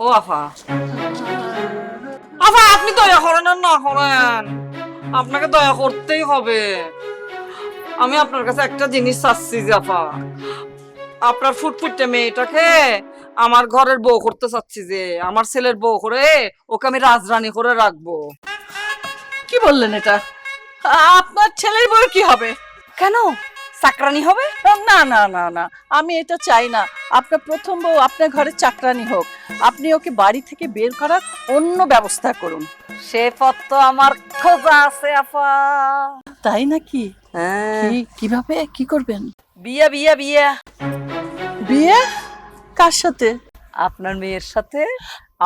ও আফা, আফা আপনি দয়া করেন আর না করেন, আপনাকে দয়া করতেই হবে। আমি আপনার কাছে একটা জিনিস চাচ্ছি যে আফা, আপনার ফুটফুটে মেয়েটাকে আমার ঘরের বউ করতে চাচ্ছি, যে আমার ছেলের বউ করে ওকে আমি রাজরানী করে রাখবো। কি বললেন এটা? আপনার ছেলের বউ কি হবে? কেন, চাকরানি হবে? না না না না, আমি এটা চাই না। আপনার প্রথম বউ আপনার ঘরে চাকরানি হোক। আপনি ওকে বাড়ি থেকে বের করার অন্য ব্যবস্থা করুন। সে পথ তো আমার খোঁজা আছে আফা। তাই নাকি? হ্যাঁ, কিভাবে কি করবেন? বিয়া বিয়া বিয়া। বিয়ে কার সাথে? আপনার মেয়ের সাথে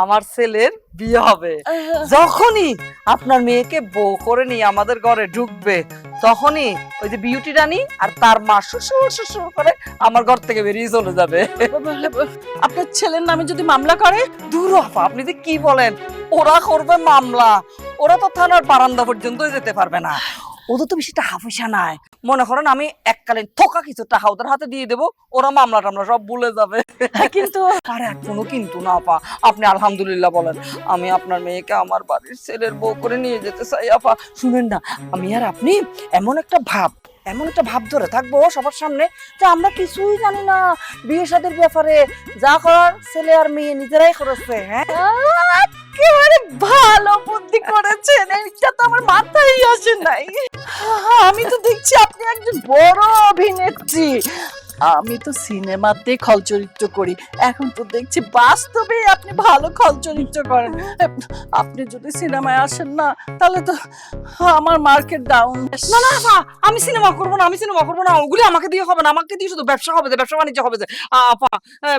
আমার ছেলের বিয়ে হবে। যখনই আপনার মেয়েকে বউ করে নিয়ে আমাদের ঘরে ঢুকবে, তখনই ওই যে বিউটি রানী আর তার মা শ্বশুর শ্বশুর করে আমার ঘর থেকে বেরিয়ে চলে যাবে। আপনার ছেলের নামে যদি মামলা করে? দূর আপা, আপনি যে কি বলেন, ওরা করবে মামলা? ওরা তো থানার বারান্দা পর্যন্ত যেতে পারবে না, ওদের তো বেশি টাকা পয়সা নাই। মনে করেন আমি এককালীন থোকা কিছু টাকা ওদের হাতে দিয়ে দেবো, ওরা মামলা টামলা সব ভুলে যাবে। কিন্তু আরে কোনো কিন্তু না আপা, আপনি আলহামদুলিল্লাহ বলেন। আমি আপনার মেয়েকে আমার বাড়ির ছেলের বউ করে নিয়ে যেতে চাই আপা। শুনেন না, আমি আর আপনি এমন একটা ভাব ধরে থাকবো সবার সামনে যে আমরা কিছুই জানি না বিয়ে শাদীর ব্যাপারে, যা করার ছেলে আর মেয়ে নিজেরাই করেছে। হ্যাঁ, একেবারে ভালো বুদ্ধি করেছেন, এটা তো আমার মাথায় আসে নাই। আমি তো দেখছি আপনি একজন বড় অভিনেত্রী। আমি তো সিনেমাতে খল চরিত্র করি, এখন তো দেখছি বাস্তবে আপনি ভালো খল চরিত্র করেন। আপনি যদি সিনেমায় আসেন না, তাহলে তো আমার মার্কেট ডাউন। না না আপা, আমি সিনেমা করবো না, ওগুলি আমাকে দিয়ে হবে না, আমাকে দিয়ে শুধু ব্যবসা হবে, যে ব্যবসা বাণিজ্য হবে। যে আপা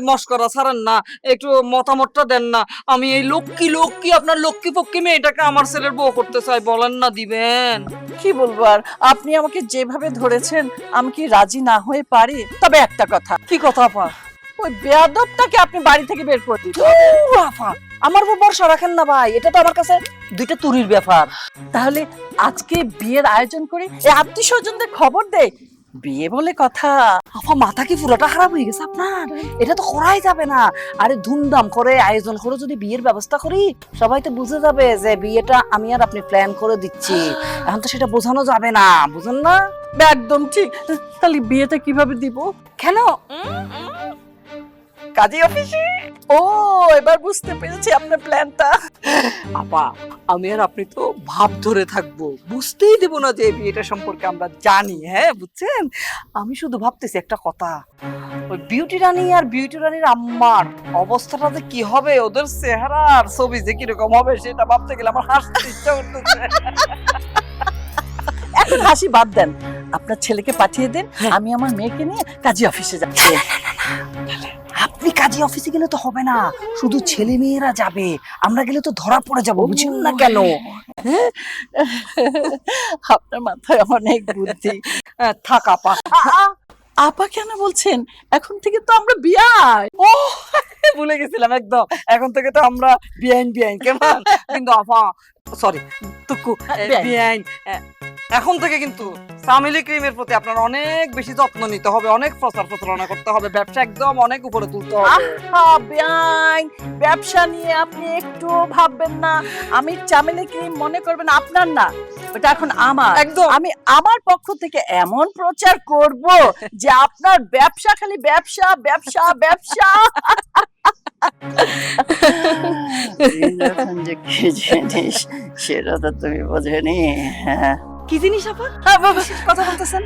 মস্করা ছাড়েন না, একটু মতামতটা দেন না। আমি এই লক্ষ্মী আপনার লক্ষ্মী পক্ষী মেয়েটাকে আমার ছেলের বউ করতে চাই, বলেন না দিবেন? কি বলবো আর, আপনি আমাকে যেভাবে ধরেছেন আমি কি রাজি না হয়ে পারি? তবে একটা কথা। কি কথা আপা? ওই বেয়াদবটাকে আপনি বাড়ি থেকে বের করে দিতে হবে। আপা আমার উপর ভরসা রাখেন না ভাই, এটা তো আমার কাছে দুইটা তুরির ব্যাপার। তাহলে আজকে বিয়ের আয়োজন করি, এই আত্মীয় স্বজনদের খবর দেই, বিয়ে বলে কথা। আপা মাথা কি পুরোটা খারাপ হয়ে গেছে আপনার? এটা তো করাই যাবে না। আরে ধুমধাম করে আয়োজন করে যদি বিয়ের ব্যবস্থা করি, সবাই তো বুঝে যাবে যে বিয়েটা আমি আর আপনি প্ল্যান করে দিচ্ছি। এখন তো সেটা বোঝানো যাবে না, বুঝেন না? একদম ঠিক। তাহলে বিয়েটা কিভাবে দিব? কেন? কাজী অফিসে। ও, এবার বুঝতে পেরেছি আপনার প্ল্যানটা। আপা আমি আর আপনি তো ভাব ধরে থাকবো, বুঝতেই দেব না যে বিয়েটা সম্পর্কে আমরা জানি। হ্যাঁ বুঝছেন, আমি শুধু ভাবতেছি একটা কথা, ওই বিউটি রানী আর বিউটি রানীর আম্মার অবস্থাটা যে কি হবে, ওদের চেহারার ছবি যে কিরকম হবে, সেটা ভাবতে গেলে আমার হাসতে ইচ্ছা করতেছে। এখন হাসি বাদ দেন, আপনার ছেলেকে পাঠিয়ে দেন, আমি আমার মেয়েকে নিয়ে কাজী অফিসে যাচ্ছি। আপনি কাজী অফিসে গেলে তো হবে না, শুধু ছেলে মেয়েরা যাবে, আমরা গেলে তো ধরা পড়ে যাবো, বুঝছেন না কেন? আপনার মাথায় অনেক বুদ্ধি। থাক আপা। আপা কেন বলছেন? এখন থেকে তো আমরা বিয়াই। ও ভুলে গেছিলাম একদম, এখন থেকে তো আমরা বিআইন কেমন? কিন্তু আপা সরি টুকু বিআইন, এখন থেকে কিন্তু ফ্যামিলি ক্রিমের প্রতি আপনার অনেক বেশি যত্ন নিতে হবে, অনেক প্রচার প্রচারণা করতে হবে, ব্যবসা একদম অনেক উপরে তুলতে হবে। বিয়াই, ব্যবসা নিয়ে আপনি একটু ভাববেন না। আমি চামেলি ক্রিম মনে করবেন আপনার না, ওটা এখন আমার। একদম আমি আমার পক্ষ থেকে এমন প্রচার করব যে আপনার ব্যবসা খালি ব্যবসা ব্যবসা ব্যবসা। যে কি জিনিস সেটা তো তুমি বোঝেনি। কি জিনিস আপা কথা বলতেছেন?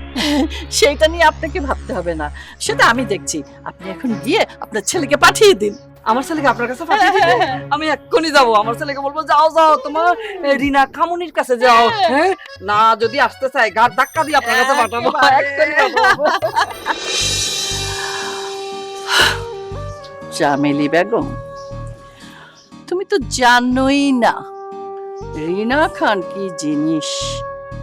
সেইটা নিয়ে আপনাকে ভাবতে হবে না, সেটা আমি দেখছি। আপনি এখন গিয়ে আপনার ছেলেকে পাঠিয়ে দিন। আমার ছেলেকে আপনার কাছে পাঠিয়ে দিবেন? আমি এক্ষুনি যাবো, আমার ছেলেকে বলবো যাও তোমার রিনা খামুনির কাছে যাও। হ্যাঁ না, যদি আসতে চাই গাড় ধাক্কা দিয়ে আপনার কাছে পাঠাবো, এক্ষুনি পাঠাবো। চামেলি বেগম, তুমি তো জানোই না রিনা খান কি জিনিস।